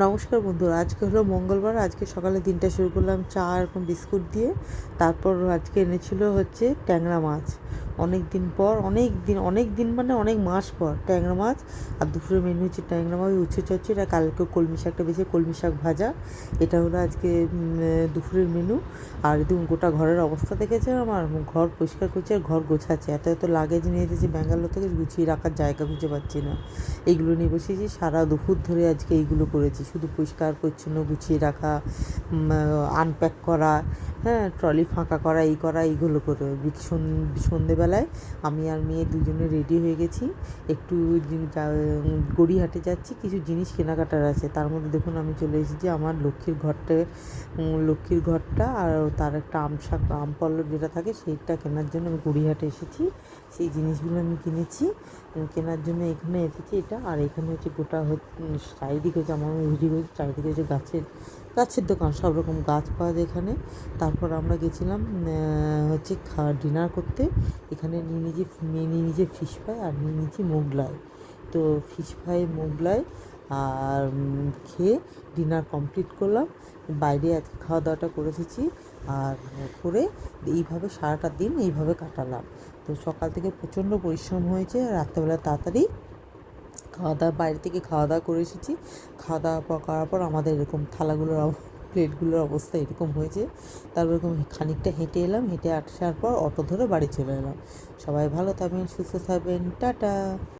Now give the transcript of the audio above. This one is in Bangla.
নমস্কার বন্ধুরা, আজকে হলো মঙ্গলবার। আজকে সকালে দিনটা শুরু করলাম চা এরকম বিস্কুট দিয়ে। তারপর আজকে এনেছিল হচ্ছে ট্যাংরা মাছ। অনেক দিন মানে অনেক মাস পর ট্যাংরা মাছ। আর দুপুরের মেনু হচ্ছে ট্যাংরা মাছ, উচ্ছে চচ্চড়ি, আর কালকে কলমি শাকটা বেশি, কলমি শাক ভাজা। এটা হলো আজকে দুপুরের মেনু। আর দেখুন গোটা ঘরের অবস্থা দেখেছে, আমার ঘর পরিষ্কার করছে আর ঘর গোছাচ্ছে। এত এত লাগেজ নিয়ে এসেছি ব্যাঙ্গালোর থেকে, গুছিয়ে রাখার জায়গা খুঁজে পাচ্ছি না। এইগুলো নিয়ে বসেছি, সারা দুপুর ধরে আজকে এইগুলো করেছি, শুধু পরিষ্কার পরিচ্ছন্ন গুছিয়ে রাখা, আনপ্যাক করা, হ্যাঁ, ট্রলি ফাঁকা করা, এইগুলো করে সন্ধেবেলায় আমি আর মেয়ে দুজনে রেডি হয়ে গেছি। একটু গড়িয়াহাটে যাচ্ছি, কিছু জিনিস কেনাকাটার আছে। তার মধ্যে দেখুন আমি চলে এসেছি আমার লক্ষ্মীর ঘরটা আর তার একটা আম পল্লব যেটা থাকে সেইটা কেনার জন্য আমি গড়িয়াহাটে এসেছি। সেই জিনিসগুলো আমি কিনেছি, কেনার জন্য এখানে এসেছি। এটা আর এখানে হচ্ছে গোটা চারিদিকে হচ্ছে আমার ভিডিও হচ্ছে, চারিদিকে হচ্ছে গাছের দোকান, সব রকম গাছ পাওয়া যায় এখানে। তারপর আমরা গেছিলাম হচ্ছে ডিনার করতে। এখানে নিয়ে নিয়েছি ফিশ ফ্রাই আর নিয়ে নিয়েছি মোগলাই। তো ফিশ ফ্রাই মোগলাই আর খেয়ে ডিনার কমপ্লিট করলাম। বাইরে আজকে খাওয়া দাওয়াটা করে এসেছি। আর করে এইভাবে সারাটা দিন এইভাবে কাটালাম। তো সকাল থেকে প্রচণ্ড পরিশ্রম হয়েছে, রাত্রেবেলা তাড়াতাড়ি বাইরে থেকে খাওয়া দাওয়া করে এসেছি। খাওয়া দাওয়া করার পর আমাদের এরকম প্লেটগুলোর অবস্থা এরকম হয়েছে। তারপর এরকম খানিকটা হেঁটে এলাম, হেঁটে আসার পর অটো ধরে বাড়ি চলে এলাম। সবাই ভালো থাকবেন, সুস্থ থাকবেন, টাটা।